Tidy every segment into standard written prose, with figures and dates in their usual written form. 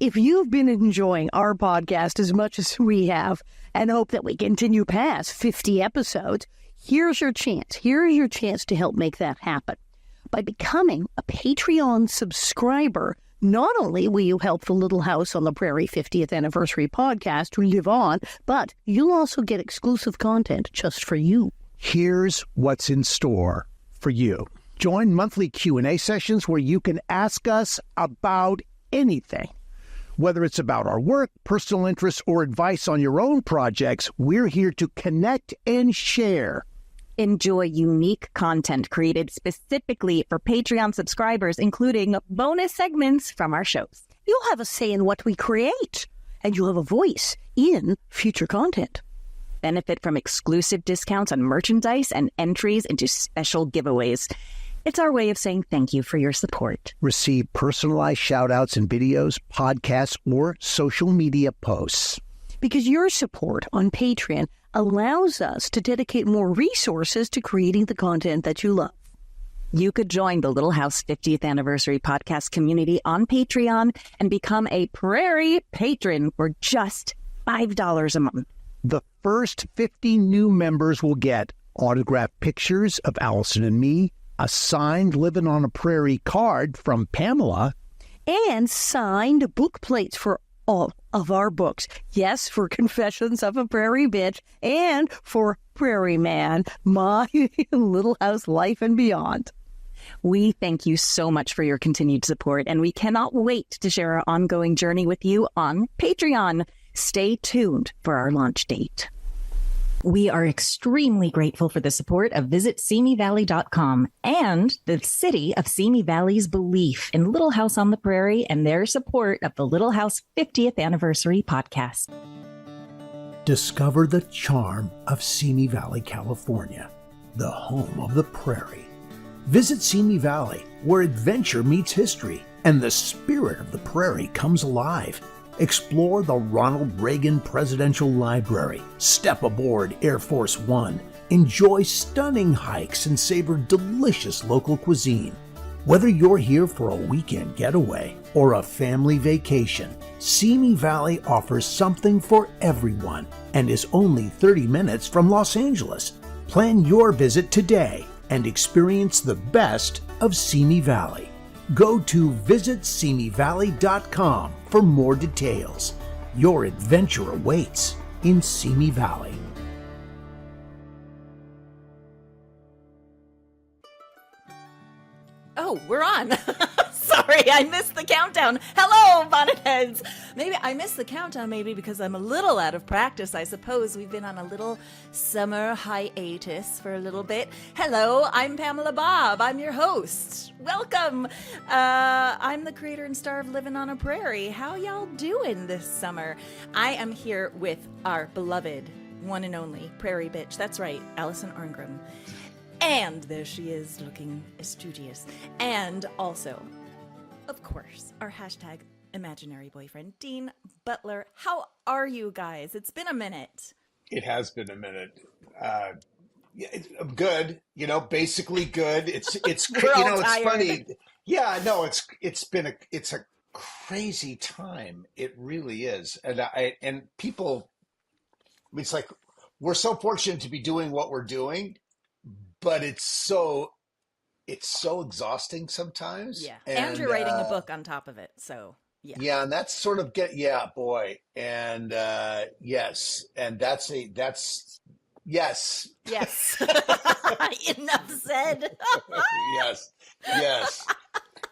If you've been enjoying our podcast as much as we have and hope that we continue past 50 episodes, here's your chance. Here's your chance to help make that happen. By becoming a Patreon subscriber, not only will you help the Little House on the Prairie 50th Anniversary podcast to live on, but you'll also get exclusive content just for you. Here's what's in store for you. Join monthly Q&A sessions where you can ask us about anything. Whether it's about our work, personal interests, or advice on your own projects, we're here to connect and share. Enjoy unique content created specifically for Patreon subscribers, including bonus segments from our shows. You'll have a say in what we create, and you'll have a voice in future content. Benefit from exclusive discounts on merchandise and entries into special giveaways. It's our way of saying thank you for your support. Receive personalized shout-outs in videos, podcasts, or social media posts. Because your support on Patreon allows us to dedicate more resources to creating the content that you love. You could join the Little House 50th Anniversary podcast community on Patreon and become a Prairie patron for just $5 a month. The first 50 new members will get autographed pictures of Allison and me, a signed Living on a Prairie card from Pamela, and signed book plates for all of our books. Yes, for Confessions of a Prairie Bitch and for Prairie Man, My Little House Life and Beyond. We thank you so much for your continued support, and we cannot wait to share our ongoing journey with you on Patreon. Stay tuned for our launch date. We are extremely grateful for the support of visitssimivalley.com and the city of Simi Valley's belief in Little House on the Prairie and their support of the Little House 50th Anniversary podcast. Discover the charm of Simi Valley, California, the home of the prairie. Visit Simi Valley, where adventure meets history and the spirit of the prairie comes alive. Explore the Ronald Reagan Presidential Library, step aboard Air Force One, enjoy stunning hikes, and savor delicious local cuisine. Whether you're here for a weekend getaway or a family vacation, Simi Valley offers something for everyone and is only 30 minutes from Los Angeles. Plan your visit today and experience the best of Simi Valley. Go to visitsimivalley.com for more details. Your adventure awaits in Simi Valley. Oh, we're on. Sorry, I missed the countdown. Hello, bonnet heads. Maybe I missed the countdown because I'm a little out of practice, I suppose. We've been on a little summer hiatus for a little bit. Hello, I'm Pamela Bob. I'm your host. Welcome. I'm the creator and star of Living on a Prairie. How y'all doing this summer? I am here with our beloved one and only Prairie Bitch. That's right, Allison Arngrim. And there she is, looking studious. And also, of course, our hashtag imaginary boyfriend, Dean Butler. How are you guys? It's been a minute. It has been a minute. Good, basically good. It's it's funny. Yeah, no, it's a crazy time. It really is. And people, it's like we're so fortunate to be doing what we're doing, but it's so exhausting sometimes. Yeah. And you're writing a book on top of it. So yeah. Yeah, and that's sort of boy. And yes. And that's yes. Yes. Enough said. Yes.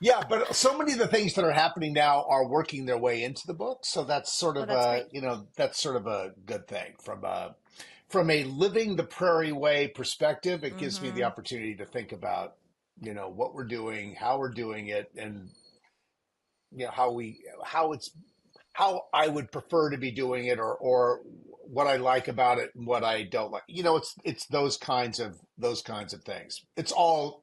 Yeah, but so many of the things that are happening now are working their way into the book. So that's sort of that's sort of a good thing from a living the prairie way perspective. It gives me the opportunity to think about, what we're doing, how we're doing it, and how I would prefer to be doing it, or what I like about it and what I don't like. It's those kinds of things. It's all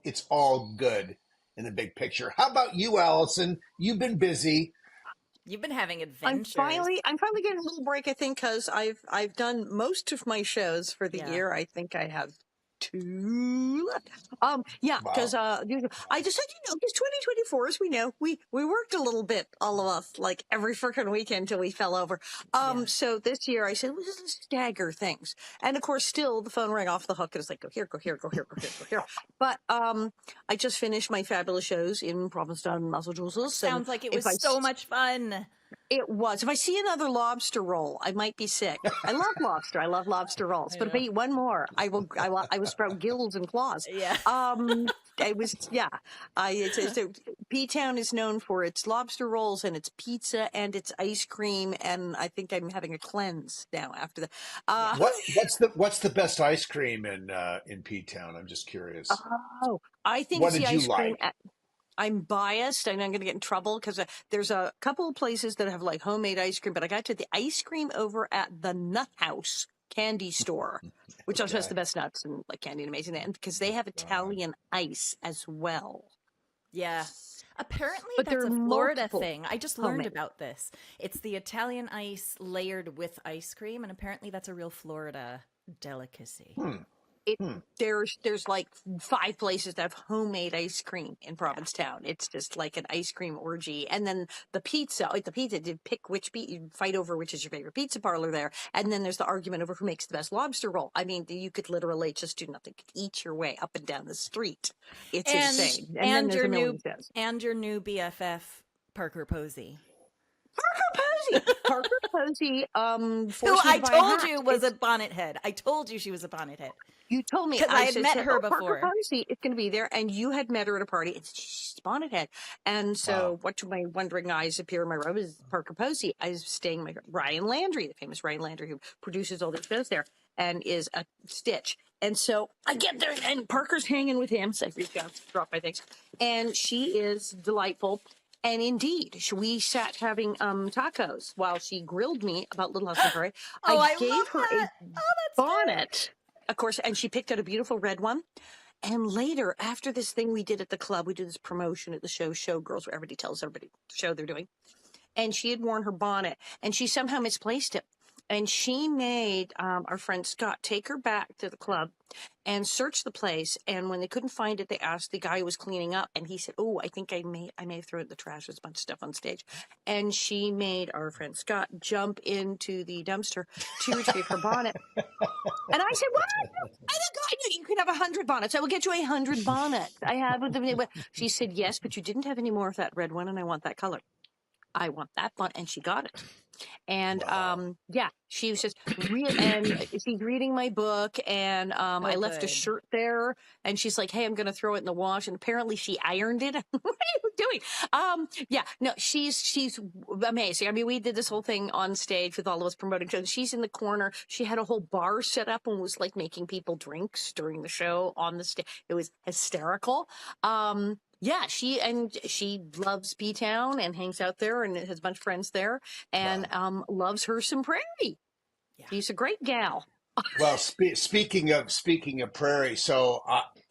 good in the big picture. How about you, Allison? You've been busy. You've been having adventures. I'm finally getting a little break, I think, because I've done most of my shows for the year. I think I have two left. Yeah, because Wow. I decided, because 2024, as we know, we worked a little bit, all of us, like every freaking weekend till we fell over. So this year I said, let's just stagger things. And of course, still the phone rang off the hook. And it's like, go here, go here, go here, go here, go here. But I just finished my fabulous shows in Provincetown, Massachusetts. Sounds like it was so much fun. It was. If I see another lobster roll, I might be sick. I love lobster. I love lobster rolls. But if I eat one more, I will sprout gills and claws. Yeah. I was, yeah. P-Town is known for its lobster rolls and its pizza and its ice cream. And I think I'm having a cleanse now after that. What's the best ice cream in P-Town? I'm just curious. Oh, I think What it's the did you ice cream like? I'm biased and I'm going to get in trouble because there's a couple of places that have like homemade ice cream, but I got to the ice cream over at the Nut House candy store, which also has the best nuts and like candy and amazing, and because they have Italian ice as well. Yeah. Apparently But that's there a are Florida multiple thing. I just learned homemade. about this. It's the Italian ice layered with ice cream, and apparently that's a real Florida delicacy. There's like 5 places that have homemade ice cream in Provincetown. It's just like an ice cream orgy. And then the pizza, you pick you fight over which is your favorite pizza parlor there. And then there's the argument over who makes the best lobster roll. I mean, you could literally just do nothing, eat your way up and down the street. It's insane. And then there's a million things. And your new BFF, Parker Posey. Parker Posey, who I told you was a bonnet head. I told you she was a bonnet head. You told me. Because I had met her Parker before. Posey is going to be there, and you had met her at a party. She's bonnet head. And so what to my wondering eyes appear in my room is Parker Posey. I was staying with Ryan Landry, the famous Ryan Landry, who produces all these shows there and is a Stitch. And so I get there, and Parker's hanging with him. So I reach out to drop my things. And she is delightful. And indeed, we sat having tacos while she grilled me about Little House on the Prairie. I gave her a bonnet, of course, and she picked out a beautiful red one. And later, after this thing we did at the club, we did this promotion at the show, Showgirls, where everybody tells everybody the show they're doing. And she had worn her bonnet, and she somehow misplaced it. And she made our friend Scott take her back to the club and search the place. And when they couldn't find it, they asked the guy who was cleaning up. And he said, oh, I think I may have thrown it in the trash. There's a bunch of stuff on stage. And she made our friend Scott jump into the dumpster to retrieve her bonnet. And I said, what? I think you can have 100 bonnets. I will get you 100 bonnets. I have. She said, yes, but you didn't have any more of that red one. And I want that color. I want that bonnet. And she got it. And she was just and she's reading my book, and I left a shirt there, and she's like, hey, I'm gonna throw it in the wash, and apparently she ironed it. What are you doing? She's amazing. I mean, we did this whole thing on stage with all of us promoting shows. She's in the corner. She had a whole bar set up and was like making people drinks during the show on the stage. It was hysterical. She loves P-Town and hangs out there and has a bunch of friends there, and loves her some Prairie. Yeah. She's a great gal. Well, speaking of Prairie, so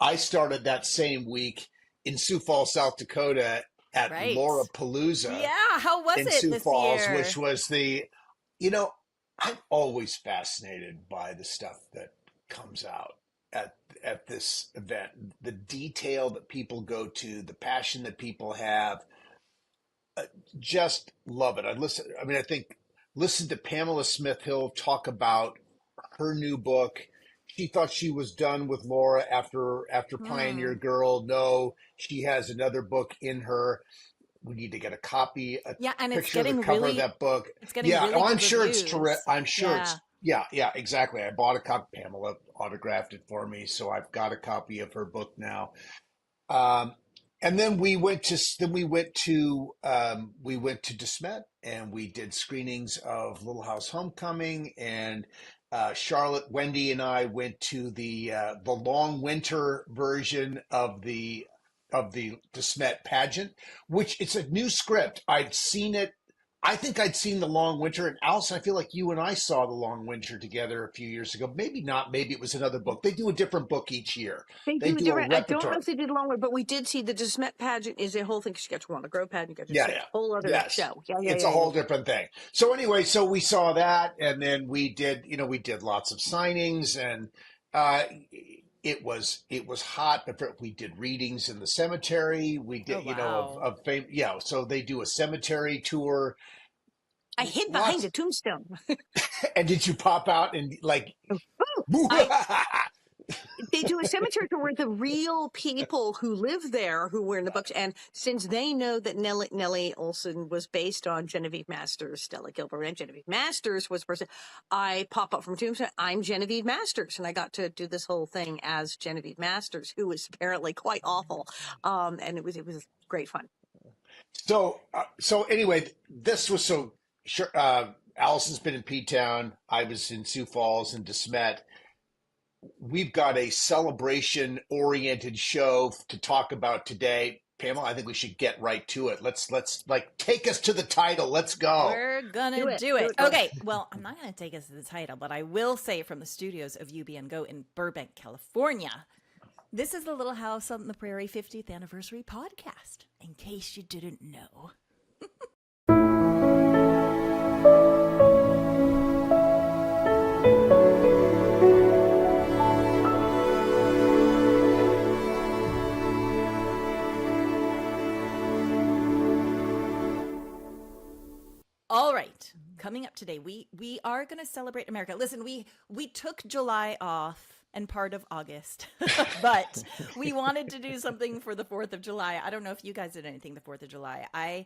I started that same week in Sioux Falls, South Dakota at Laura Palooza. Yeah, how was in it Sioux this Falls, year? which was I'm always fascinated by the stuff that comes out at this event, the detail that people go to, the passion that people have. Just love it. I think listen to Pamela Smith-Hill talk about her new book. She thought she was done with Laura after Pioneer Girl. No, she has another book in her. We need to get a copy, and it's picture of getting the cover really, of that book. It's getting really good I'm sure reviews. it's terrific. I'm sure it's exactly. I bought a copy. Pamela autographed it for me, so I've got a copy of her book now. And then we went to DeSmet, and we did screenings of Little House Homecoming, and Charlotte, Wendy, and I went to the long winter version of the DeSmet pageant, which it's a new script. I'd seen it. I think I'd seen The Long Winter, and Allison, I feel like you and I saw The Long Winter together a few years ago. Maybe not. Maybe it was another book. They do a different book each year. They do different. A I don't know repertoire. if they did a long one, but we did see the DeSmet pageant is a whole thing. You got to want to grow pageant. You got to a whole other show. It's a whole different thing. So anyway, so we saw that, and then we did lots of signings, and it was hot, but we did readings in the cemetery. We Oh, did, wow. of fame. Yeah. So they do a cemetery tour. I hid behind Lots. a tombstone. And did you pop out and like, I They do a cemetery tour where the real people who live there, who were in the books, and since they know that Nellie Olson was based on Genevieve Masters, Stella Gilbert, and Genevieve Masters was the person, I pop up from Tombstone, I'm Genevieve Masters, and I got to do this whole thing as Genevieve Masters, who was apparently quite awful, and it was great fun. So anyway, this was so sure. Allison's been in P-Town. I was in Sioux Falls and DeSmet. We've got a celebration-oriented show to talk about today. Pamela, I think we should get right to it. Let's like take us to the title. Let's go. We're gonna do it. Okay. Well, I'm not gonna take us to the title, but I will say from the studios of UB and Go in Burbank, California. This is the Little House on the Prairie 50th Anniversary podcast, in case you didn't know. All right, coming up today, we are going to celebrate America. Listen, we took July off and part of August, but we wanted to do something for the 4th of July. I don't know if you guys did anything the 4th of July. I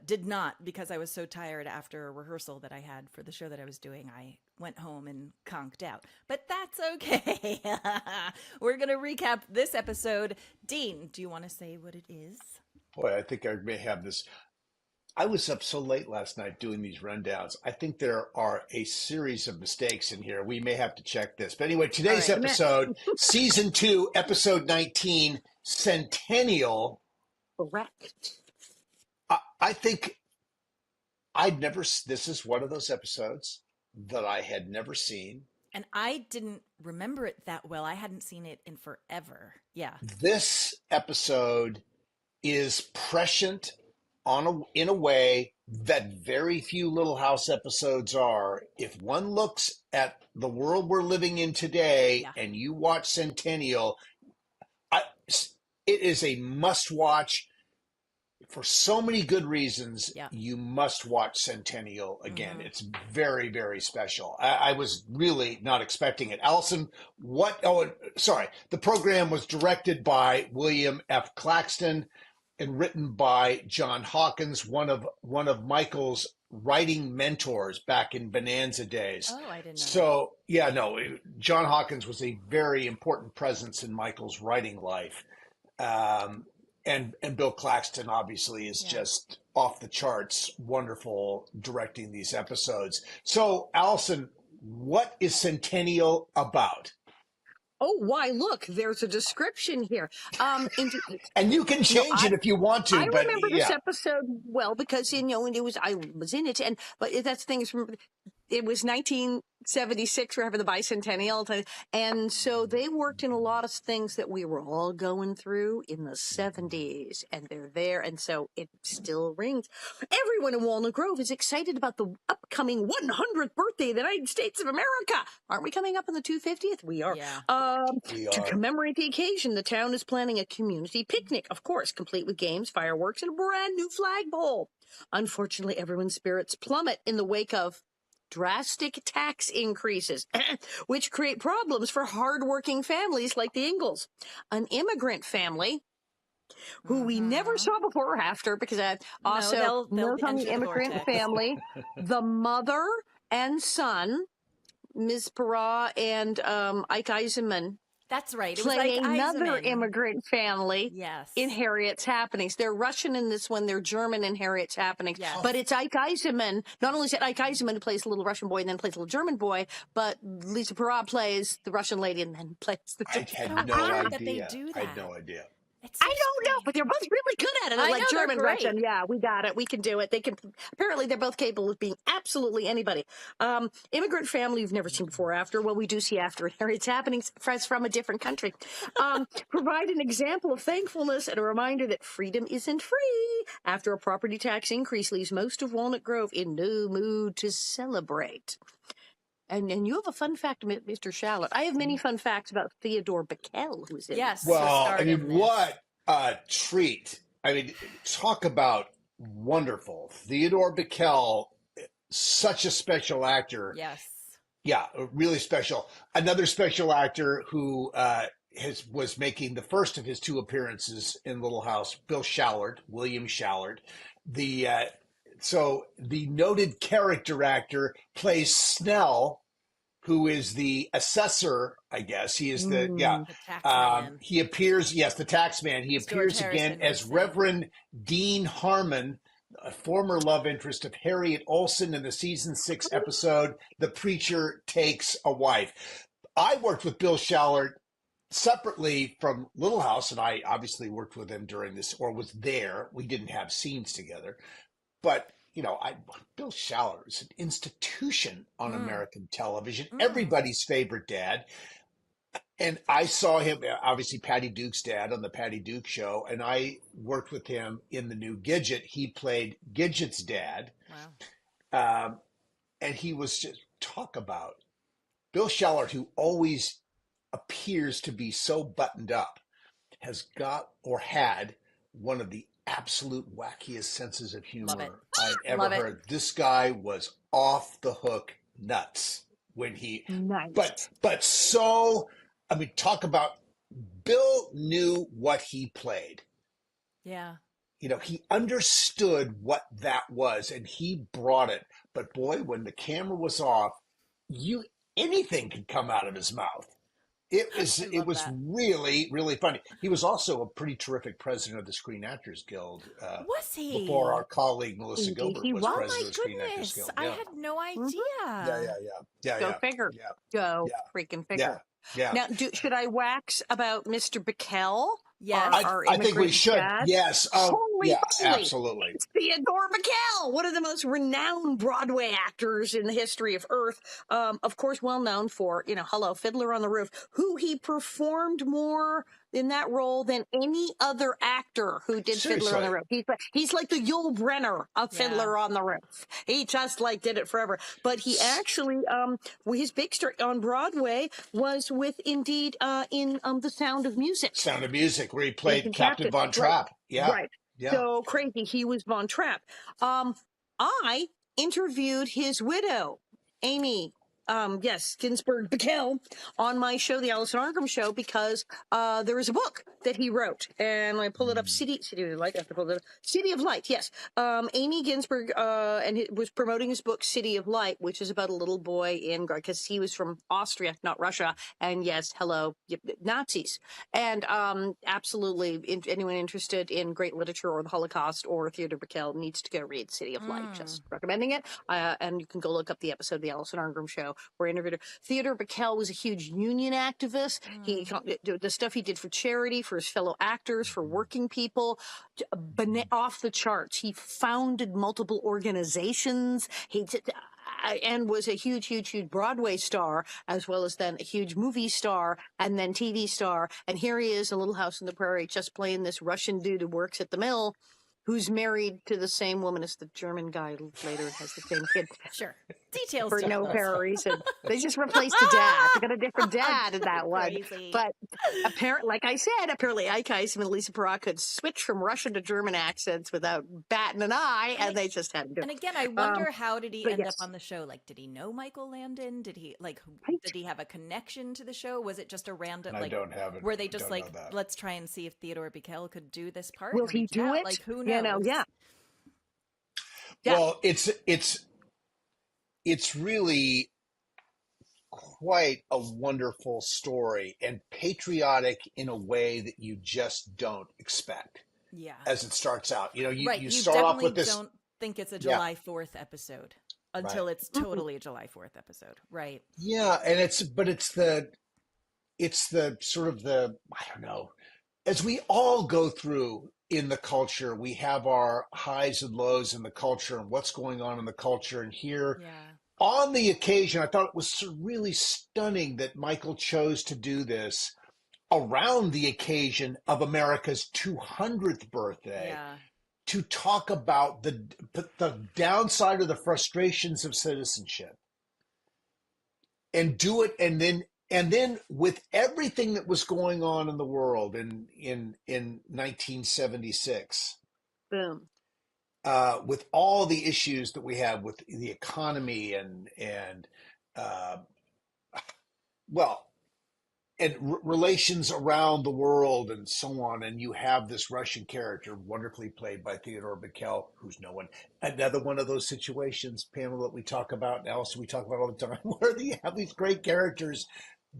did not, because I was so tired after a rehearsal that I had for the show that I was doing. I went home and conked out, but that's okay. We're going to recap this episode. Dean, do you want to say what it is? Boy, I think I may have this. I was up so late last night doing these rundowns. I think there are a series of mistakes in here. We may have to check this. But anyway, today's episode, season 2, episode 19, Centennial. Correct. I think this is one of those episodes that I had never seen. And I didn't remember it that well. I hadn't seen it in forever. Yeah. This episode is prescient in a way that very few Little House episodes are. If one looks at the world we're living in today and you watch Centennial, it is a must-watch for so many good reasons. Yeah. You must watch Centennial again. Mm-hmm. It's very, very special. I was really not expecting it. Allison, the program was directed by William F. Claxton and written by John Hawkins, one of Michael's writing mentors back in Bonanza days. Oh, I didn't know. So, John Hawkins was a very important presence in Michael's writing life. And Bill Claxton obviously is just off the charts, wonderful directing these episodes. So, Allison, what is Centennial about? Oh, why, look, there's a description here. And you can change it if you want to. I remember this episode well because, I was in it. But that's the thing is, it was 1976, we're having the bicentennial. And so they worked in a lot of things that we were all going through in the 70s. And they're there. And so it still rings. Everyone in Walnut Grove is excited about the upcoming 100th birthday of the United States of America. Aren't we coming up on the 250th? We are. Yeah. To commemorate the occasion, the town is planning a community picnic, of course, complete with games, fireworks, and a brand new flagpole. Unfortunately, everyone's spirits plummet in the wake of drastic tax increases, which create problems for hardworking families like the Ingalls. An immigrant family who we never saw before or after, because they'll on the immigrant family, the mother and son, Ms. Parra and Ike Eisenman. That's right. It play was like another Eisenman. Immigrant family in Harriet's Happenings. They're Russian in this one. They're German in Harriet's Happenings. Yes. But it's Ike Eisenman. Not only is it Ike Eisenman who plays the little Russian boy and then plays the little German boy, but Lisa Parra plays the Russian lady and then plays the German boy. I had no idea. I don't know, but they're both really good at it. Like German, Russian. Yeah, we got it. We can do it. Apparently they're both capable of being absolutely anybody. Immigrant family you've never seen before or after. Well, we do see after in Harriet's Happenings, friends from a different country. Provide an example of thankfulness and a reminder that freedom isn't free after a property tax increase leaves most of Walnut Grove in no mood to celebrate. And you have a fun fact, Mr. Shallot. I have many fun facts about Theodore Bikel, who's in Yes. this. Well, I mean, what a treat. I mean, talk about wonderful. Theodore Bikel, such a special actor. Yes. Yeah, really special. Another special actor who was making the first of his 2 appearances in Little House, William Shallard. So the noted character actor plays Snell, who is the assessor, I guess. He is the tax man. He appears, the tax man. He appears again as Reverend Dean Harmon, a former love interest of Harriet Olsen in the season 6 episode, The Preacher Takes a Wife. I worked with Bill Shallard separately from Little House, and I obviously worked with him during this, or was there. We didn't have scenes together. But, Bill Shallard is an institution on American television, everybody's favorite dad. And I saw him, obviously Patty Duke's dad on the Patty Duke Show, and I worked with him in the new Gidget. He played Gidget's dad. Wow. And he was just, talk about Bill Shallard, who always appears to be so buttoned up, has got or had one of the absolute wackiest senses of humor I've ever heard. This guy was off the hook nuts when he, but so, I mean, talk about Bill knew what he played. Yeah. He understood what that was and he brought it. But boy, when the camera was off, anything could come out of his mouth. It was really, really funny. He was also a pretty terrific president of the Screen Actors Guild. Was he? Before our colleague Melissa Gilbert was president of the Screen Actors Guild. I had no idea. Yeah. Go figure. Yeah. Go freaking figure. Yeah. Now, should I wax about Mr. Bikel? Yes. I think we should. Dad? Yes. Holy absolutely. It's Theodore Bikel, one of the most renowned Broadway actors in the history of Earth. Of course, well known for, Hello, Fiddler on the Roof, who he performed more in that role than any other actor who did Fiddler on the Roof. He's like the Yul Brynner of Fiddler on the Roof. He just did it forever. But he actually, his big start on Broadway was with indeed in The Sound of Music. Sound of Music, where he played Captain Von Trapp. Right. Yeah. Right. Yeah. So crazy. He was Von Trapp. I interviewed his widow, Amy. Ginsberg Bikel, on my show, the Alison Arngrim Show, because there is a book that he wrote, and I pull it up. City of Light. I have to pull it up. City of Light. Yes, Amy Ginsberg, and he was promoting his book City of Light, which is about a little boy because he was from Austria, not Russia, and yes, hello, Nazis, and absolutely, anyone interested in great literature or the Holocaust or Theodore Bikel needs to go read City of Light. Just recommending it, and you can go look up the episode of the Alison Arngrim Show. Or interviewed her. Theodore Bikel was a huge union activist. The stuff he did for charity, for his fellow actors, for working people, off the charts. He founded multiple organizations. And was a huge Broadway star, as well as then a huge movie star, and then TV star. And here he is, in Little House on the Prairie, just playing this Russian dude who works at the mill, who's married to the same woman as the German guy later has the same kid. Sure. Details. For no apparent reason. They just replaced the dad. They got a different dad in that one. Crazy. But apparently, like I said, Ike Heisman and Lisa Perot could switch from Russian to German accents without batting an eye, and they just had to do it. And again, I wonder how did he end up on the show? Like, did he know Michael Landon? Did he did he have a connection to the show? Was it just a random? I don't have it. Were they just let's try and see if Theodore Bikel could do this part? Will he do it? Like, who knows? Yeah. Well, it's really quite a wonderful story and patriotic in a way that you just don't expect. Yeah. As it starts out, you start off with this. Don't think it's a July 4th episode until it's totally a July 4th episode, right? Yeah, and it's the sort of I don't know, as we all go through in the culture, we have our highs and lows in the culture and what's going on in the culture. And here, on the occasion, I thought it was really stunning that Michael chose to do this around the occasion of America's 200th birthday to talk about the downside of the frustrations of citizenship. and do it, and then with everything that was going on in the world in 1976, Boom. with all the issues that we have with the economy and uh, well, and relations around the world and so on. And you have this Russian character, wonderfully played by Theodore Bikel, who's no one. Another one of those situations, Pamela, that we talk about, and Allison, we talk about all the time, where you have these great characters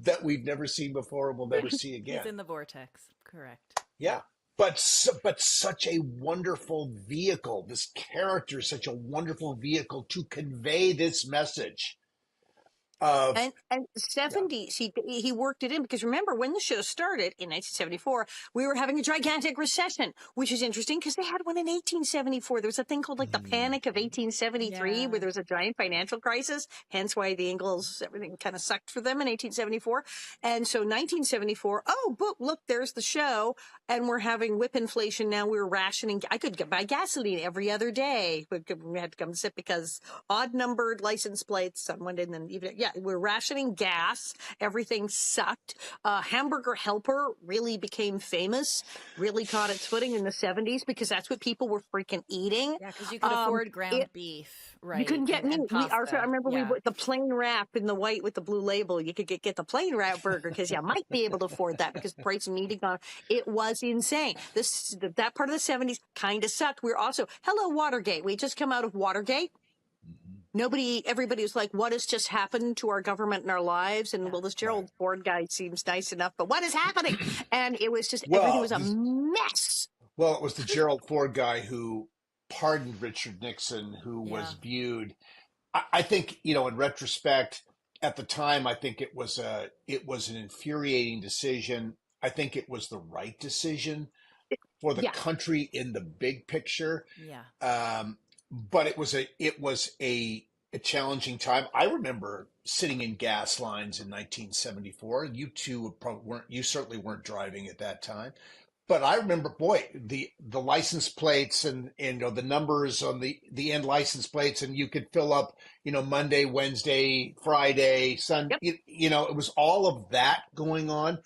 that we've never seen before and will never see again. He's in the vortex, correct? Yeah. But such a wonderful vehicle, this character, such a wonderful vehicle to convey this message of, And 70s, he worked it in, because remember, when the show started in 1974, we were having a gigantic recession, which is interesting because they had one in 1874. There was a thing called like the Panic of 1873, where there was a giant financial crisis, hence why the Ingalls, everything kind of sucked for them in 1874. And so 1974, look, there's the show, and we're having whip inflation now. We're rationing. I could buy gasoline every other day. We had to come sit because odd numbered license plates, someone didn't even, we're rationing gas. Everything sucked. Hamburger Helper really became famous, really caught its footing in the 70s because that's what people were freaking eating. Yeah, because you could afford ground beef, right? You couldn't get meat. I remember we the plain wrap in the white with the blue label. You could get the plain wrap burger because you might be able to afford that because the price of meat had gone. It was insane. That part of the 70s kind of sucked. We were also, hello, Watergate. We had just come out of Watergate. Everybody was like, what has just happened to our government and our lives? And well, this Gerald Ford guy seems nice enough, but what is happening? And it was just, everything was a mess. Well, it was the Gerald Ford guy who pardoned Richard Nixon, who was viewed, I think, in retrospect, at the time, I think it was an infuriating decision. I think it was the right decision for the country in the big picture. Yeah. But it was a challenging time. I remember sitting in gas lines in 1974. You two you certainly weren't driving at that time. But I remember, boy, the license plates and the numbers on the end license plates, and you could fill up, Monday, Wednesday, Friday, Sunday. It was all of that going on.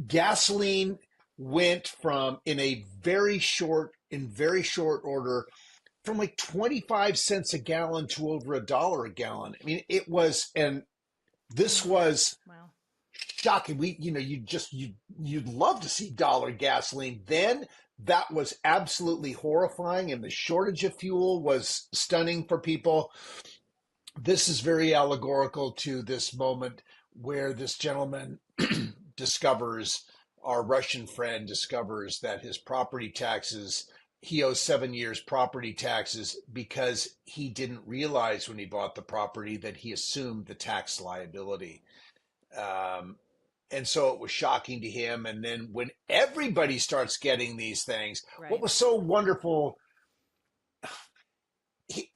Gasoline went from in very short order from like 25 cents a gallon to over $1 a gallon. I mean, it was, and this was shocking. You'd love to see dollar gasoline. Then that was absolutely horrifying, and the shortage of fuel was stunning for people. This is very allegorical to this moment where this gentleman our Russian friend discovers that his property taxes, he owes 7 years property taxes because he didn't realize when he bought the property that he assumed the tax liability. And so it was shocking to him. And then when everybody starts getting these things, what was so wonderful,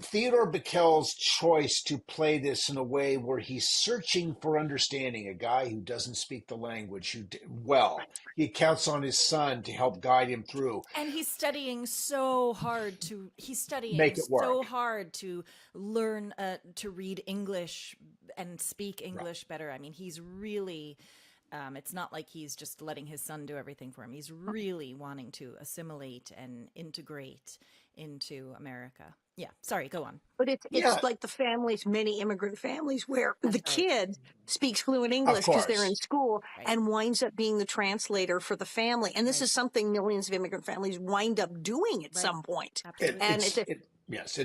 Theodore Bikel's choice to play this in a way where he's searching for understanding, a guy who doesn't speak the language, he counts on his son to help guide him through. And he's studying so hard to make it work. So hard to learn to read English and speak English better. I mean, he's really, it's not like he's just letting his son do everything for him. He's really wanting to assimilate and integrate into America. Yeah, sorry, go on. But it's like the families, many immigrant families, where the kid speaks fluent English because they're in school and winds up being the translator for the family. And this is something millions of immigrant families wind up doing at some point. Absolutely. And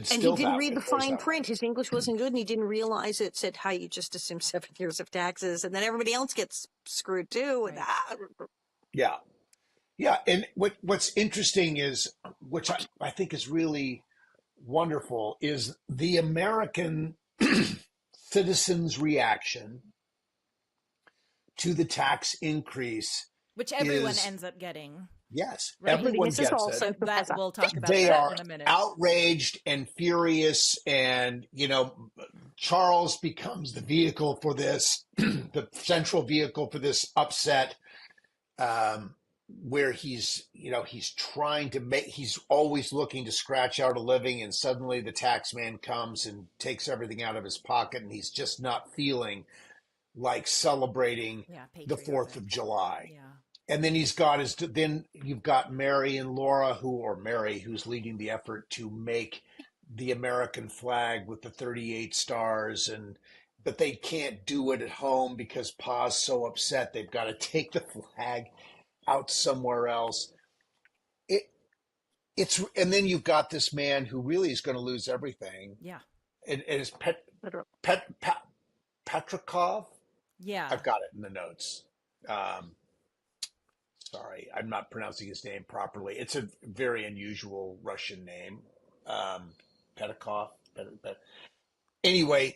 he didn't read the fine print. His English wasn't good, and he didn't realize it said how you just assume 7 years of taxes, and then everybody else gets screwed too. Yeah. And what's interesting is, which I think is really wonderful, is the American citizens' reaction to the tax increase, which everyone ends up getting. Yes, right? everyone gets it. So that we'll talk about they that are in a minute. Outraged and furious, and Charles becomes the vehicle for this, the central vehicle for this upset. where he's trying to make, he's always looking to scratch out a living, and suddenly the tax man comes and takes everything out of his pocket, and he's just not feeling like celebrating Yeah, the 4th of patriotic. July. Yeah. And then then you've got Mary and Laura, Mary, who's leading the effort to make the American flag with the 38 stars, but they can't do it at home because Pa's so upset. They've got to take the flag out somewhere else. It and then you've got this man who really is going to lose everything. Yeah. And it's Literally. Petrikov. Yeah. I've got it in the notes. Um, Sorry, I'm not pronouncing his name properly. It's a very unusual Russian name. Petrikov. Anyway,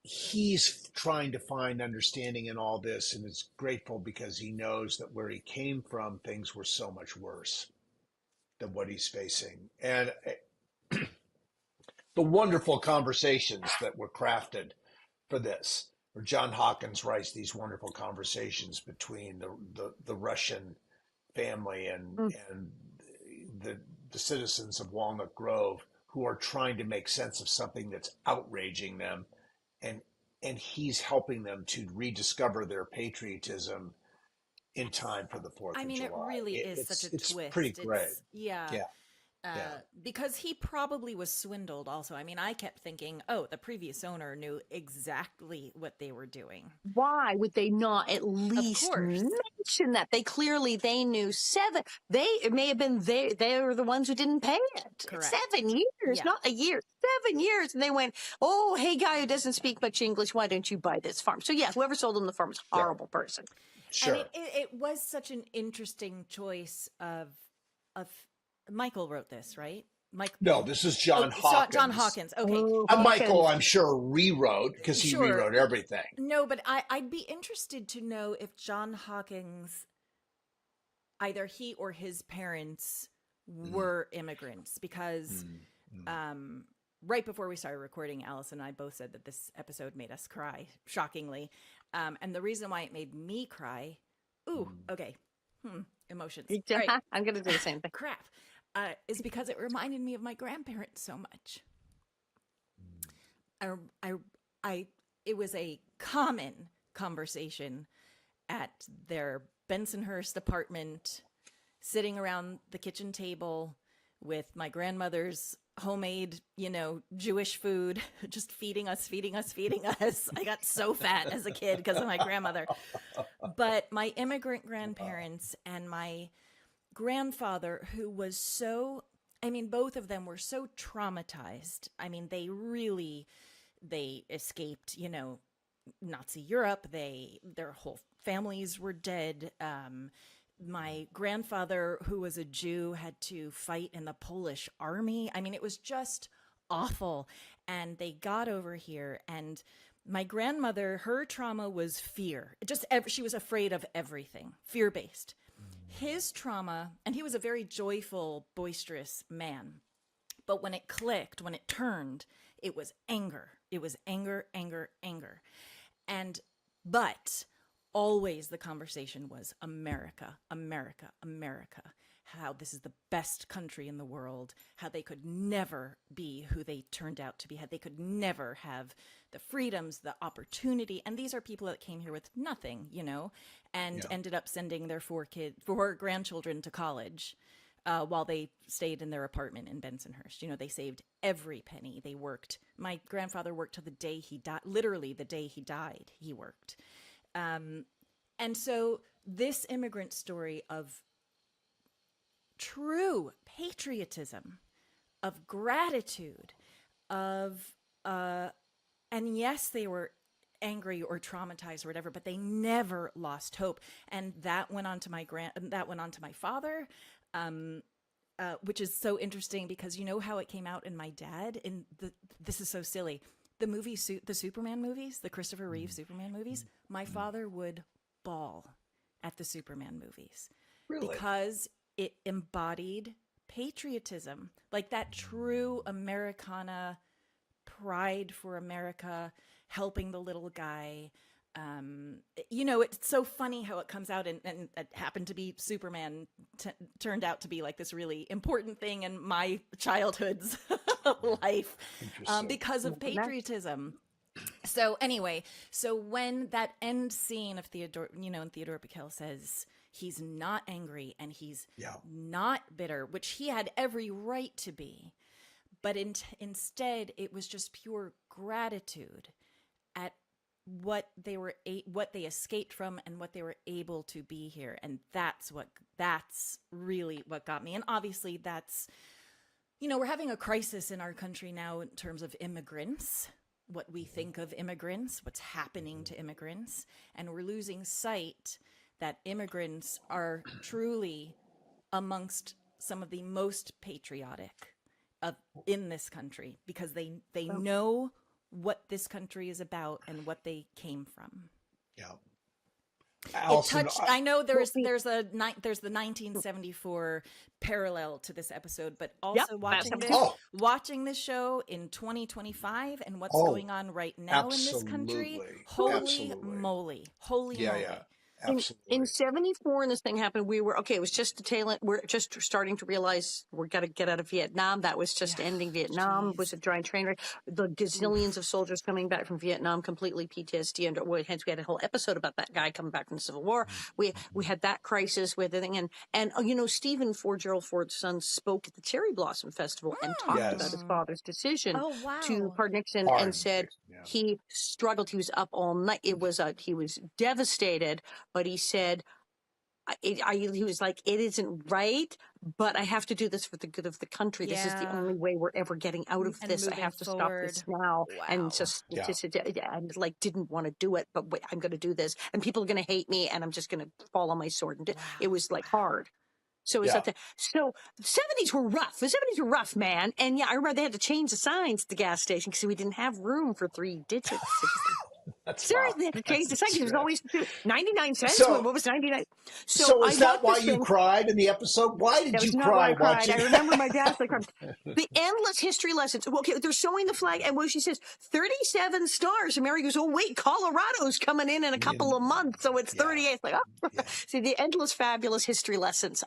he's trying to find understanding in all this, and is grateful because he knows that where he came from, things were so much worse than what he's facing. And the wonderful conversations that were crafted for this, where John Hawkins writes these wonderful conversations between the Russian family and the citizens of Walnut Grove, who are trying to make sense of something that's outraging them, and he's helping them to rediscover their patriotism in time for the Fourth I of mean, it July. really is such a It's twist. pretty great. Yeah. Yeah, yeah, Because he probably was swindled also. I mean, I kept thinking, oh, the previous owner knew exactly what they were doing. Why would they not at Of least course. mention that? They knew seven. It may have been they were the ones who didn't pay it. Correct. 7 years, Yeah. not a year, 7 years. And they went, oh, hey, guy who doesn't speak much English, why don't you buy this farm? So yeah, whoever sold them the farm was a horrible person. And sure. it was such an interesting choice of Michael wrote this, right? Mike. No, this is John Hawkins. John Hawkins. Okay. Oh, Michael, I'm sure, rewrote, because he Sure. rewrote everything. No, but I'd be interested to know if John Hawkins, either he or his parents, were immigrants, because right before we started recording, Alice and I both said that this episode made us cry, shockingly. And the reason why it made me cry, emotions. All right, I'm going to do the same thing. crap, is because it reminded me of my grandparents so much. It was a common conversation at their Bensonhurst apartment, sitting around the kitchen table with my grandmother's homemade, Jewish food, just feeding us. I got so fat as a kid because of my grandmother. But my immigrant grandparents and my grandfather, who was both of them were so traumatized. I mean, they escaped, Nazi Europe. Their whole families were dead. My grandfather, who was a Jew, had to fight in the Polish army. I mean, it was just awful. And they got over here, and my grandmother, her trauma was fear. She was afraid of everything, fear-based. His trauma, and he was a very joyful, boisterous man. But when it clicked, when it turned, it was anger. It was anger. But always the conversation was America. How this is the best country in the world. How they could never be who they turned out to be. How they could never have the freedoms, the opportunity. And these are people that came here with nothing, and ended up sending their four grandchildren to college. While they stayed in their apartment in Bensonhurst. They saved every penny. They worked. My grandfather worked till the day he died. Literally the day he died, he worked. And so this immigrant story of true patriotism, of gratitude, and yes, they were angry or traumatized or whatever, but they never lost hope. And that went on to my father. Which is so interesting because how it came out in my dad this is so silly. The the Superman movies, the Christopher Reeve Superman movies, my father would bawl at the Superman movies. Really? Because it embodied patriotism, like that true Americana pride for America, helping the little guy. it's so funny how it comes out, and it happened to be Superman turned out to be like this really important thing in my childhood's life because of patriotism. So anyway, when that end scene of Theodore, and Theodore Bikel says he's not angry and he's not bitter, which he had every right to be, but instead it was just pure gratitude at what they escaped from and what they were able to be here. And that's really what got me. And obviously that's, we're having a crisis in our country now in terms of immigrants, what we think of immigrants, what's happening to immigrants. And we're losing sight that immigrants are truly amongst some of the most patriotic in this country, because they know what this country is about and what they came from. Yeah. I know there's the 1974 parallel to this episode, but also watching this show in 2025 and what's going on right now in this country. Holy moly. In 74, and this thing happened, it was just the tail end. We're just starting to realize we're got to get out of Vietnam. That was just ending Vietnam. Was a giant train wreck. The gazillions of soldiers coming back from Vietnam, completely PTSD. Hence, we had a whole episode about that guy coming back from the Civil War. We had that crisis with the thing. And Stephen Ford, Gerald Ford's son, spoke at the Cherry Blossom Festival and talked about his father's decision to pardon Nixon, and said he struggled. He was up all night. He was devastated. But he said, he was like, it isn't right, but I have to do this for the good of the country. This is the only way we're ever getting out of this. I have to stop this now. Wow. And didn't want to do it, but wait, I'm going to do this. And people are going to hate me, and I'm just going to fall on my sword. And it was like hard. So the 70s were rough. The 70s were rough, man. And I remember they had to change the signs at the gas station because we didn't have room for 3 digits. Seriously, they had to change the signs. It was always 99 cents. What was 99? So is that why you cried in the episode? Why did you cry watching? I remember my dad's like, the endless history lessons. Okay, they're showing the flag, and she says 37 stars. And Mary goes, oh wait, Colorado's coming in a couple of months, so it's 38. Like, see, the endless fabulous history lessons.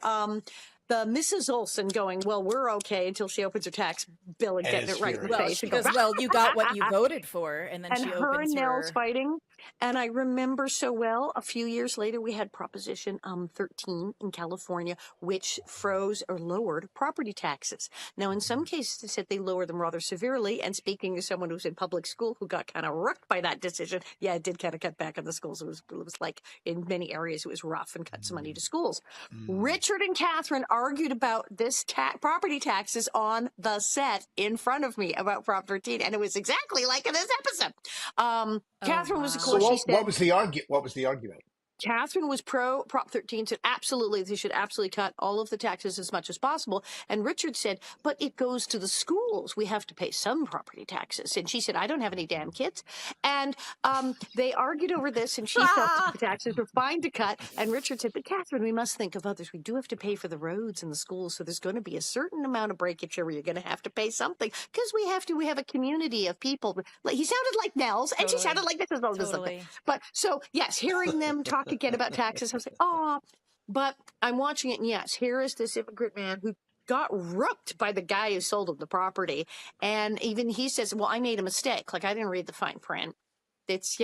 The Mrs. Olson going, well, we're okay, until she opens her tax bill and getting it right in the face. She goes, well, you got what you voted for. And then she opens her... Nell's fighting. And I remember so well, a few years later, we had Proposition 13 in California, which froze or lowered property taxes. Now, in some cases, they said they lowered them rather severely. And speaking as someone who's in public school who got kind of rooked by that decision, it did kind of cut back on the schools. It was like, in many areas, it was rough and cut some money to schools. Richard and Catherine argued about this property taxes on the set in front of me about Prop 13, and it was exactly like in this episode. Catherine was, of course, what was the argument? Catherine was pro Prop 13, said absolutely, they should absolutely cut all of the taxes as much as possible. And Richard said, but it goes to the schools. We have to pay some property taxes. And she said, I don't have any damn kids. And they argued over this, and she felt the taxes were fine to cut. And Richard said, but Catherine, we must think of others. We do have to pay for the roads and the schools. So there's going to be a certain amount of breakage here where you're going to have to pay something, because we have a community of people. He sounded like Nels, and she sounded like this. But so, yes, hearing them talk again about taxes, I was like, but I'm watching it, and yes, here is this immigrant man who got rooked by the guy who sold him the property. And even he says, well, I made a mistake. Like, I didn't read the fine print. It's,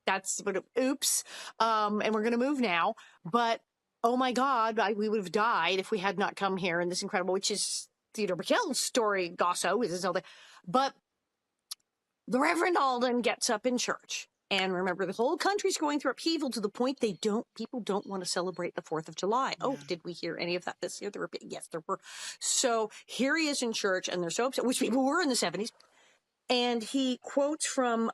that's what oops. And we're going to move now. But, oh my God, we would have died if we had not come here. And this incredible, which is Theodore Bikel's story, Gosso, is all that. But the Reverend Alden gets up in church. And remember, the whole country's going through upheaval to the point people don't want to celebrate the 4th of July. Yeah. Oh, did we hear any of that this year? Yes, there were. So here he is in church, and they're so upset, which people were in the 70s. And he quotes from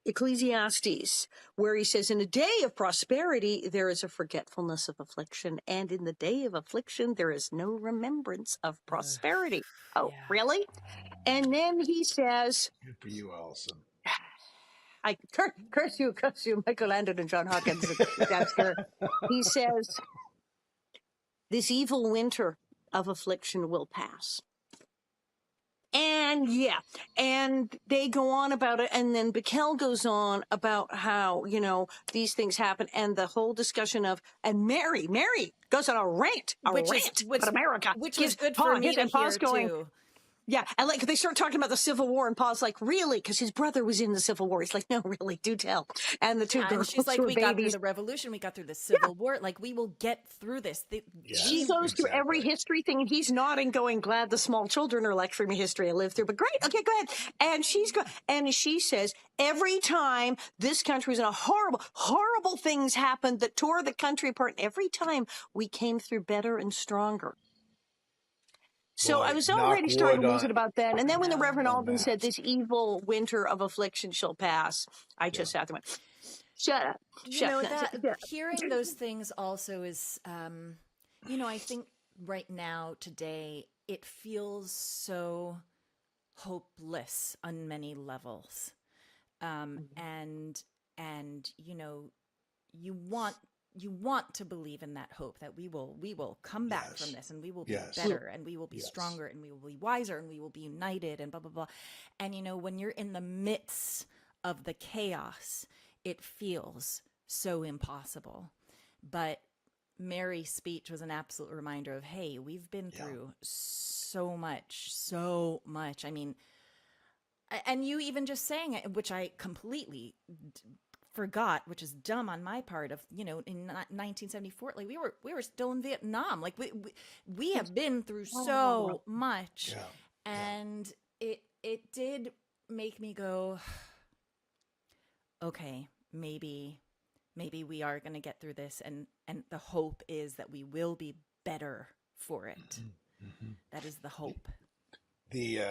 Ecclesiastes, where he says, in a day of prosperity, there is a forgetfulness of affliction. And in the day of affliction, there is no remembrance of prosperity. Oh, really? And then he says... Good for you, Allison. I curse you, Michael Landon and John Hawkins. He says, this evil winter of affliction will pass. And yeah, and they go on about it, and then Bikel goes on about how, these things happen, and the whole discussion of, and Mary goes on a rant about America. Which was good for me to hear too. Yeah, and like they start talking about the Civil War, and Paul's like, "Really?" Because his brother was in the Civil War. He's like, "No, really, do tell." And the two girls, and she's like, were "We got through the Revolution, we got through the Civil War. Like, we will get through this." She goes through every history thing, and he's nodding, going, "Glad the small children are lecturing me history I lived through." But great, okay, go ahead. And she says, every time this country was in a horrible things happened that tore the country apart. Every time we came through better and stronger. So I was already starting to lose it about then. And then when the Reverend Alden said, "This evil winter of affliction shall pass," I just sat there and went, shut up. Hearing those things also is, I think right now, today, it feels so hopeless on many levels. And you want to believe in that hope that we will come back from this, and we will be better, and we will be stronger, and we will be wiser, and we will be united, and blah, blah, blah. And, when you're in the midst of the chaos, it feels so impossible. But Mary's speech was an absolute reminder of, hey, we've been through so much. I mean, and you even just saying it, which I completely forgot, which is dumb on my part, of in 1974, like we were still in Vietnam, like we have been through so much, and it did make me go, okay, maybe we are going to get through this, and the hope is that we will be better for it. That is the hope. The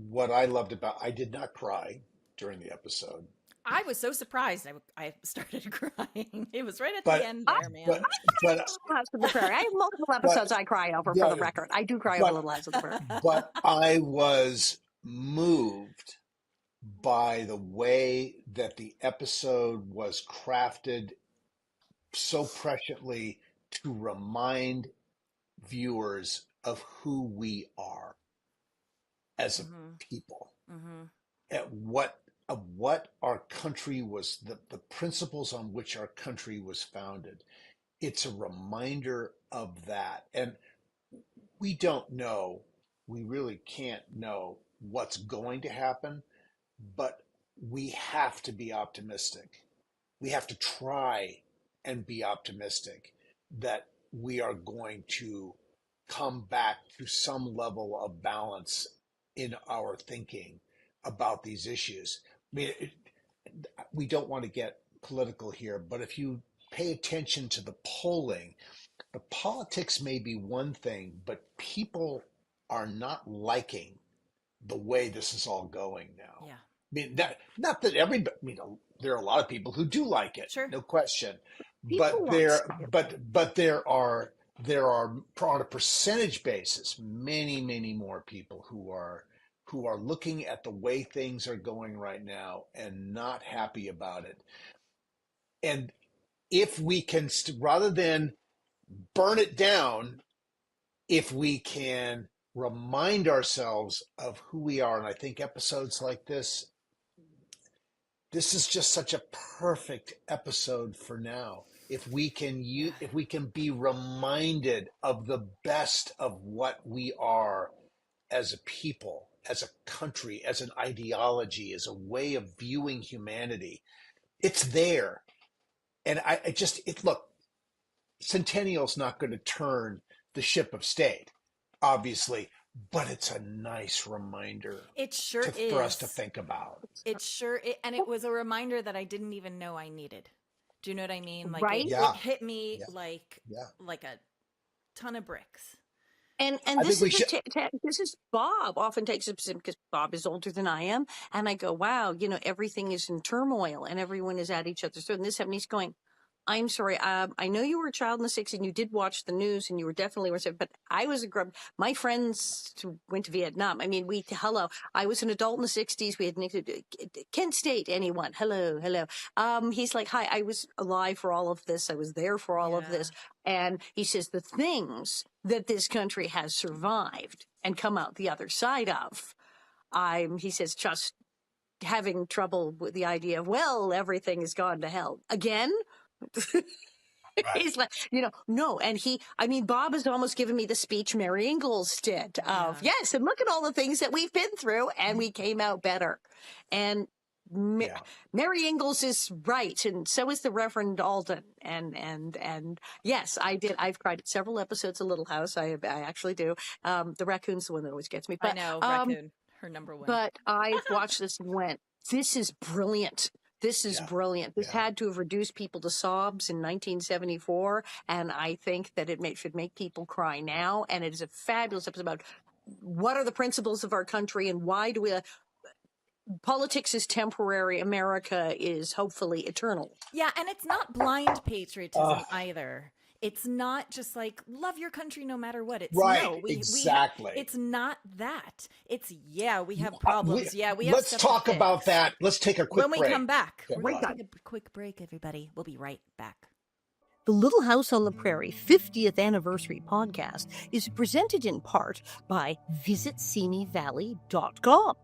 what I loved about, I did not cry during the episode. I was so surprised. I started crying. It was right at the end there, man. I have multiple episodes I cry over, for the record. I do cry over Little Lies of the Prayer. But I was moved by the way that the episode was crafted so presciently to remind viewers of who we are as a people, at what our country was, the principles on which our country was founded. It's a reminder of that. And we don't know, we really can't know what's going to happen, but we have to be optimistic. We have to try and be optimistic that we are going to come back to some level of balance in our thinking about these issues. I mean, we don't want to get political here, but if you pay attention to the polling, the politics may be one thing, but people are not liking the way this is all going now. Yeah. I mean, not that everybody, there are a lot of people who do like it, no question. But there are on a percentage basis many more people who are looking at the way things are going right now and not happy about it. And if we can, rather than burn it down, if we can remind ourselves of who we are, and I think episodes like this is just such a perfect episode for now. If we can be reminded of the best of what we are as a people, as a country, as an ideology, as a way of viewing humanity, it's there. And look, Centennial's not going to turn the ship of state, obviously, but it's a nice reminder. It sure is for us to think about. It sure is, and it was a reminder that I didn't even know I needed. Do you know what I mean? Like right? It hit me like a ton of bricks. And this is Bob often takes it because Bob is older than I am, and I go, wow, everything is in turmoil and everyone is at each other's throat. And this happened. He's going, I'm sorry. I know you were a child in the 60s and you did watch the news and you were definitely, but I was a grub. My friends who went to Vietnam, I mean, I was an adult in the 60s. We had Kent State, anyone. Hello. He's like, hi, I was alive for all of this. I was there for all of this. And he says the things that this country has survived and come out the other side of, he says, just having trouble with the idea of, well, everything has gone to hell again. He's like, no. And Bob has almost given me the speech Mary Ingalls did of, yes, and look at all the things that we've been through and we came out better. And Mary Ingalls is right. And so is the Reverend Alden. And yes, I did. I've cried at several episodes of Little House. I actually do. The raccoon's the one that always gets me. But, I know, raccoon, her number one. But I watched this and went, this is brilliant. This is brilliant. This had to have reduced people to sobs in 1974, and I think that it should make people cry now. And it is a fabulous episode about what are the principles of our country and why do we... Politics is temporary. America is hopefully eternal. Yeah, and it's not blind patriotism either. It's not just like love your country no matter what. It's exactly. It's not that. It's we have problems. We have. Let's talk about that. Let's take a quick break. When we come back, we're going to take a quick break, everybody. We'll be right back. The Little House on the Prairie 50th Anniversary podcast is presented in part by visitsimivalley.com.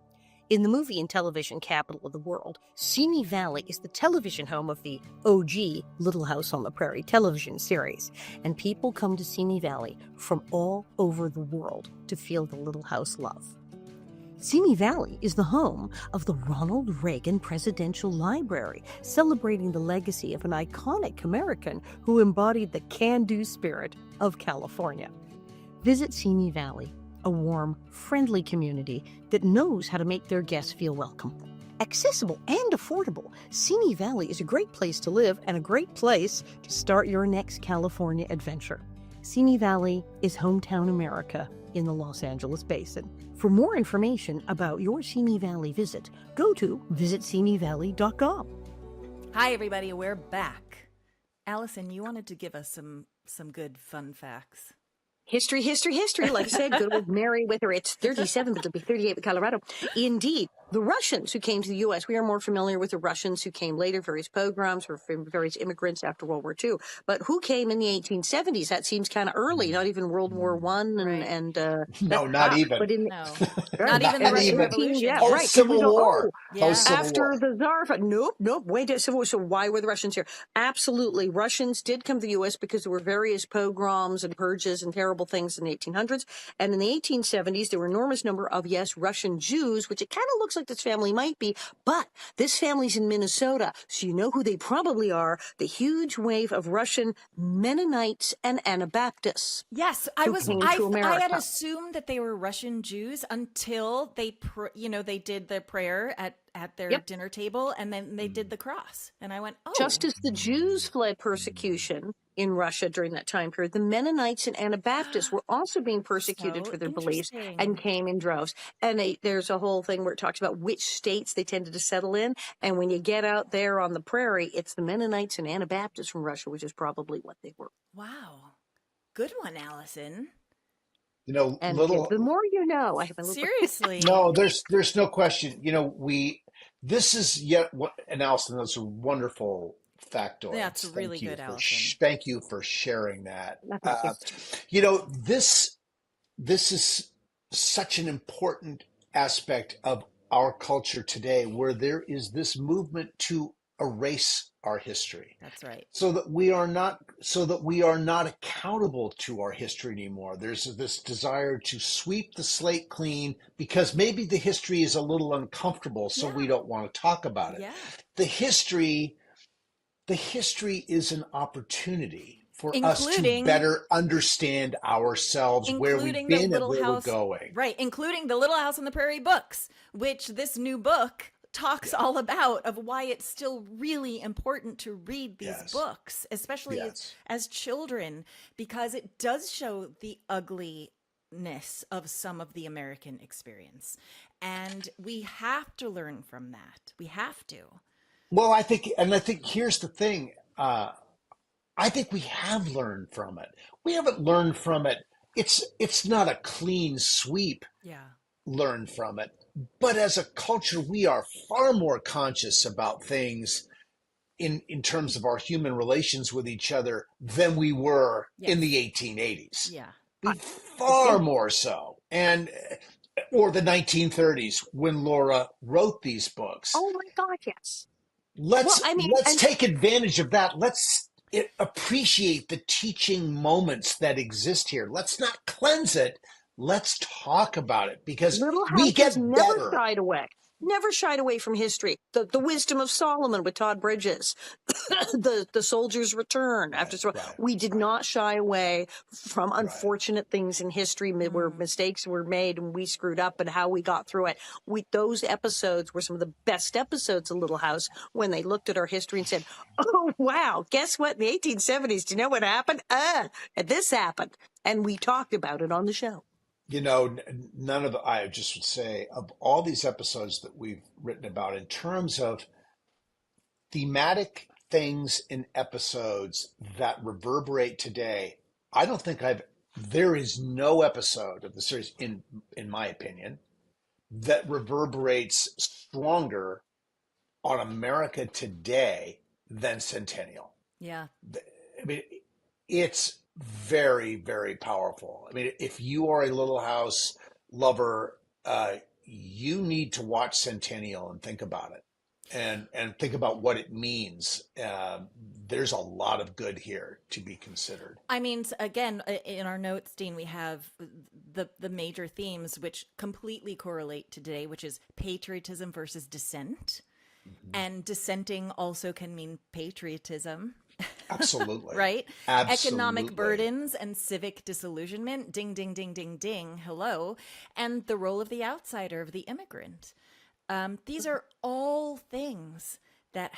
In the movie and television capital of the world, Simi Valley is the television home of the OG Little House on the Prairie television series, and people come to Simi Valley from all over the world to feel the Little House love. Simi Valley is the home of the Ronald Reagan Presidential Library, celebrating the legacy of an iconic American who embodied the can-do spirit of California. Visit Simi Valley, a warm, friendly community that knows how to make their guests feel welcome. Accessible and affordable, Simi Valley is a great place to live and a great place to start your next California adventure. Simi Valley is hometown America in the Los Angeles Basin. For more information about your Simi Valley visit, go to visitsimivalley.com. Hi, everybody. We're back. Allison, you wanted to give us some good fun facts. History. Like I said, good old Meriwether. It's 37, but it'll be 38 with Colorado. Indeed, the Russians who came to the U.S., we are more familiar with the Russians who came later, various pogroms or various immigrants after World War II. But who came in the 1870s? That seems kind of early, not even World War I. No, not even. But not even the Russian Revolution. Yeah, right. Civil War. After the Tsar. Nope. Wait, Civil War. So why were the Russians here? Absolutely. Russians did come to the U.S. because there were various pogroms and purges and terrible things in the 1800s. And in the 1870s, there were an enormous number of, Russian Jews, which it kind of looks like this family might be, but this family's in Minnesota, so you know who they probably are, the huge wave of Russian Mennonites and Anabaptists. Yes, I had assumed that they were Russian Jews until they did the prayer at their dinner table, and then they did the cross. And I went, oh. Just as the Jews fled persecution in Russia during that time period, the Mennonites and Anabaptists were also being persecuted for their beliefs and came in droves. And there's a whole thing where it talks about which states they tended to settle in. And when you get out there on the prairie, it's the Mennonites and Anabaptists from Russia, which is probably what they were. Wow. Good one, Allison. The more you know. Seriously. No, there's no question. This is and Allison, that's a wonderful factoid. Yeah, it's really good, Allison. Thank you for sharing that. This is such an important aspect of our culture today, where there is this movement to erase our history. That's right. So that we are not accountable to our history anymore. There's this desire to sweep the slate clean because maybe the history is a little uncomfortable, so we don't want to talk about it. Yeah. The history is an opportunity for us to better understand ourselves, where we've been and where we're going. Right, including the Little House on the Prairie books, which this new book talks all about, of why it's still really important to read these books, especially as children, because it does show the ugliness of some of the American experience. And we have to learn from that. We have to. Well, I think here's the thing. I think we have learned from it. We haven't learned from it. It's not a clean sweep. Yeah. Learn from it. But as a culture, we are far more conscious about things in terms of our human relations with each other than we were in the 1880s. Yeah. Far more so. And or the 1930s when Laura wrote these books. Oh my God, yes. Let's Well, I mean, let's and take advantage of that. Let's appreciate the teaching moments that exist here. Let's not cleanse it. Let's talk about it because Little we House has get never better. shied away. Never shied away from history. The Wisdom of Solomon with Todd Bridges, the Soldier's Return. We did not shy away from unfortunate things in history where mistakes were made and we screwed up and how we got through it. Those episodes were some of the best episodes of Little House when they looked at our history and said, "Oh wow, guess what? In the 1870s, do you know what happened? And this happened," and we talked about it on the show. You know, none of I just would say of all these episodes that we've written about in terms of thematic things in episodes that reverberate today, I don't think there is no episode of the series in my opinion that reverberates stronger on America today than Centennial. Yeah. I mean, it's very, very powerful. I mean, if you are a Little House lover, you need to watch Centennial and think about it, and think about what it means. There's a lot of good here to be considered. I mean, again, in our notes, Dean, we have the major themes which completely correlate to today, which is patriotism versus dissent. And dissenting also can mean patriotism. Absolutely. Right? Absolutely. Economic burdens and civic disillusionment. Ding, ding, ding, ding, ding. Hello. And the role of the outsider, of the immigrant. These are all things that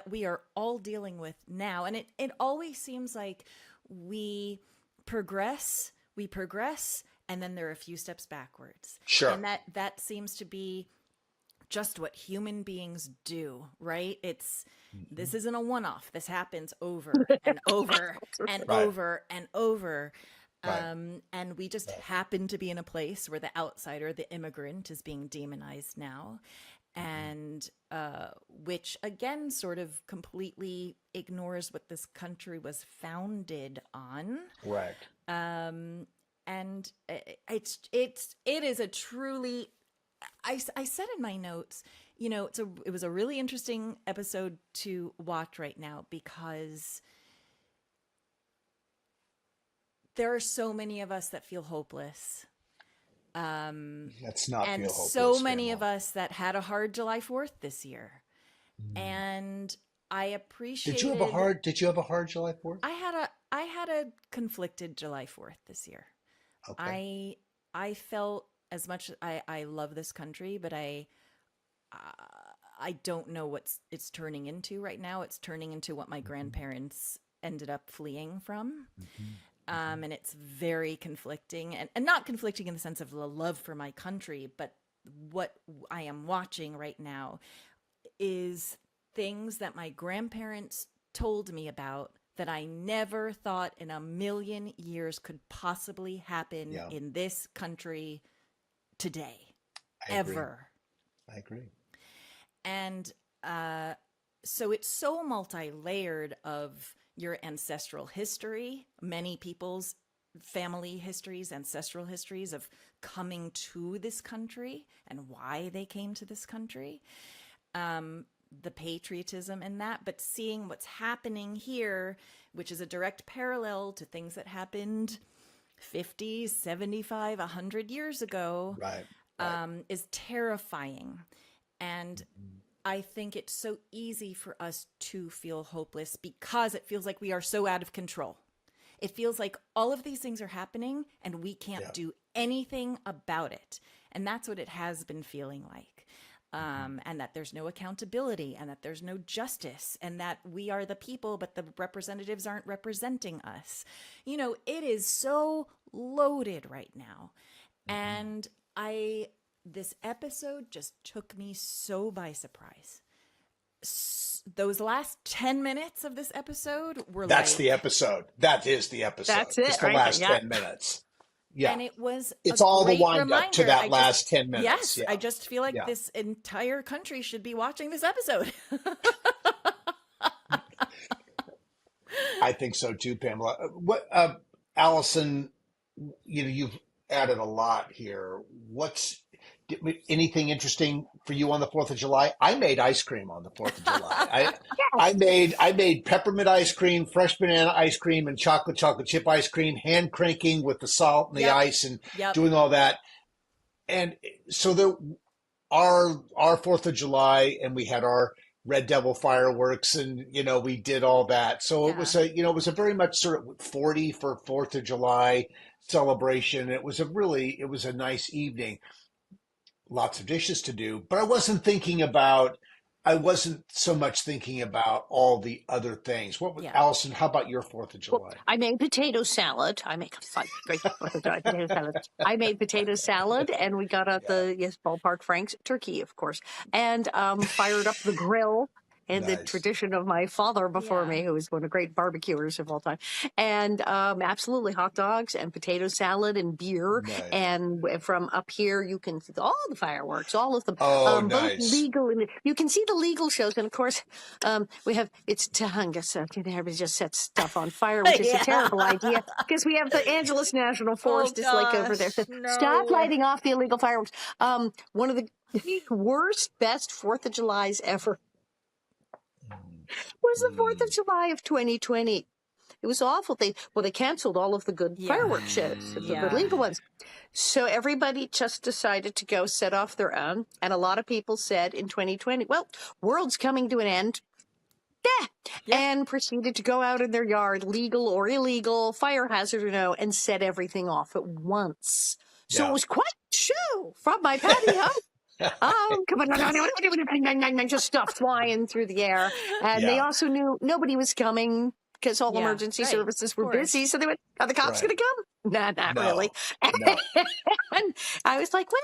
we are all dealing with now. And it always seems like we progress, and then there are a few steps backwards. Sure. And that seems to be just what human beings do, right? This isn't a one-off. This happens over and over and over and over. And we just happen to be in a place where the outsider, the immigrant, is being demonized now. And which, again, sort of completely ignores what this country was founded on. Right. And it is a truly... I said in my notes, you know, it was a really interesting episode to watch right now because there are so many of us that feel hopeless. Let's not and feel hopeless. So many of us that had a hard July 4th this year. And I appreciate. Did you have a hard July 4th? I had a conflicted July 4th this year. Okay. I felt, as much as I love this country, but I don't know what it's turning into right now. It's turning into what my grandparents ended up fleeing from. And it's very conflicting, and not conflicting in the sense of the love for my country, but what I am watching right now is things that my grandparents told me about that I never thought in a million years could possibly happen in this country today, ever. I agree. And so it's so multi-layered of your ancestral history, many people's family histories, ancestral histories of coming to this country and why they came to this country, the patriotism in that, but seeing what's happening here, which is a direct parallel to things that happened 50, 75, 100 years ago, is terrifying. And I think it's so easy for us to feel hopeless because it feels like we are so out of control. It feels like all of these things are happening and we can't do anything about it. And that's what it has been feeling like. And that there's no accountability and that there's no justice and that we are the people, but the representatives aren't representing us. You know, it is so loaded right now. And this episode just took me so by surprise. those last 10 minutes of this episode were That's like, the episode. That is the episode. That's it, It's the right last there, yeah. 10 minutes. Yeah. and it was It's a all the great wind up to reminder. that last 10 minutes. Yes, Yeah. I just feel like Yeah. this entire country should be watching this episode. I think so too, Pamela. Allison, you've added a lot here. Anything interesting for you on the 4th of July? I made ice cream on the 4th of July. I made peppermint ice cream, fresh banana ice cream, and chocolate chip ice cream, hand cranking with the salt and the ice and doing all that. And so our 4th of July, and we had our Red Devil fireworks, and we did all that. So it was a very much sort of 40 for 4th of July celebration. It was a nice evening. Lots of dishes to do, but I wasn't so much thinking about all the other things. Allison, how about your 4th of July? Well, I made potato salad. I make a great potato salad. I made potato salad, and we got out the Ballpark Frank's turkey, of course, and fired up the grill. And the tradition of my father before me, who was one of the great barbecuers of all time. And absolutely hot dogs and potato salad and beer. Nice. And from up here, you can see all the fireworks, all of them. Oh, both nice. legal. And you can see the legal shows. And of course, it's Tahunga. So everybody just sets stuff on fire, which is a terrible idea. Because we have the Angeles National Forest is like over there. So stop lighting off the illegal fireworks. One of the worst, best 4th of Julys ever was the 4th of July of 2020. It was awful. They canceled all of the good fireworks shows, the good legal ones. So everybody just decided to go set off their own. And a lot of people said in 2020, well, world's coming to an end. And proceeded to go out in their yard, legal or illegal, fire hazard or no, and set everything off at once. So it was quite a show from my patio. Come on, just stuff flying through the air. And they also knew nobody was coming because all emergency services were busy. So they went, are the cops going to come? Nah, not really. No. And I was like, well,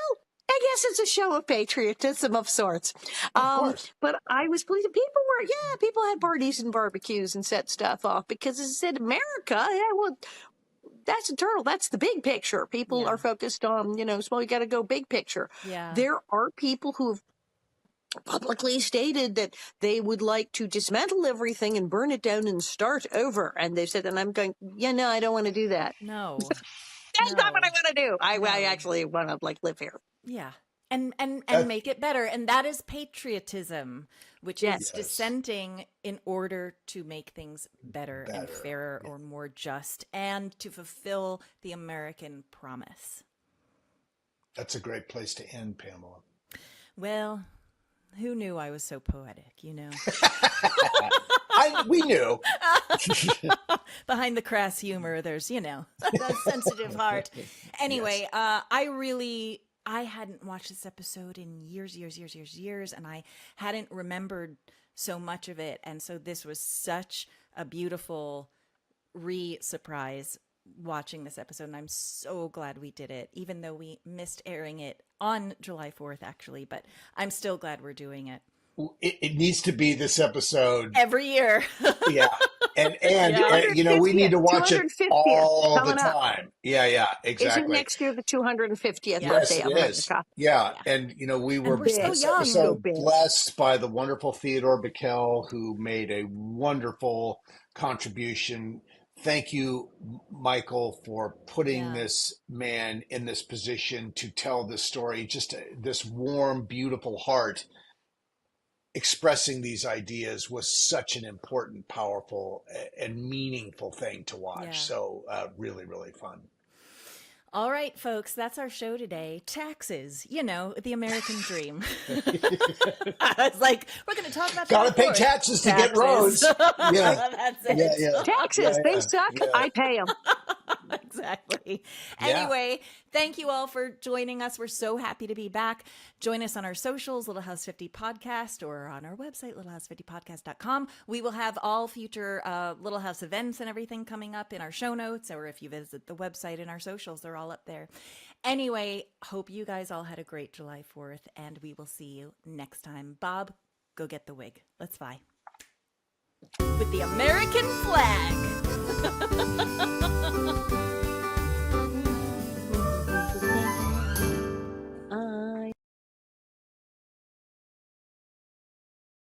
I guess it's a show of patriotism of sorts. But I was pleased. People had parties and barbecues and set stuff off because, as I said, America, that's internal. That's the big picture. People are focused on, small, you got to go big picture. Yeah. There are people who have publicly stated that they would like to dismantle everything and burn it down and start over. And they said, and I'm going, no, I don't want to do that. No. That's not what I want to do. I actually want to live here. Yeah. And make it better. And that is patriotism, which is dissenting in order to make things better and fairer or more just, and to fulfill the American promise. That's a great place to end, Pamela. Well, who knew I was so poetic, We knew. Behind the crass humor, there's, a sensitive heart. Anyway, I hadn't watched this episode in years, and I hadn't remembered so much of it. And so this was such a beautiful surprise watching this episode. And I'm so glad we did it, even though we missed airing it on July 4th, actually. But I'm still glad we're doing it. It needs to be this episode every year. And we need to watch it all the time. Yeah, exactly. Isn't next year the 250th birthday of America? Yeah, and we were so blessed by the wonderful Theodore Bikel, who made a wonderful contribution. Thank you, Michael, for putting this man in this position to tell this story. Just this warm, beautiful heart expressing these ideas was such an important, powerful, and meaningful thing to watch. Yeah. So really, really fun. All right, folks, that's our show today. Taxes, the American dream. I was like, we're going to talk about that. Got to pay taxes to get roads. Yeah. That's it. Yeah. Taxes, they suck. Yeah. I pay them. Exactly. Anyway, thank you all for joining us. We're so happy to be back. Join us on our socials, Little House 50 Podcast, or on our website, littlehouse50podcast.com. We will have all future Little House events and everything coming up in our show notes, or if you visit the website and our socials, they're all up there. Anyway, hope you guys all had a great July 4th, and we will see you next time. Bob, go get the wig. Let's fly. with the American flag.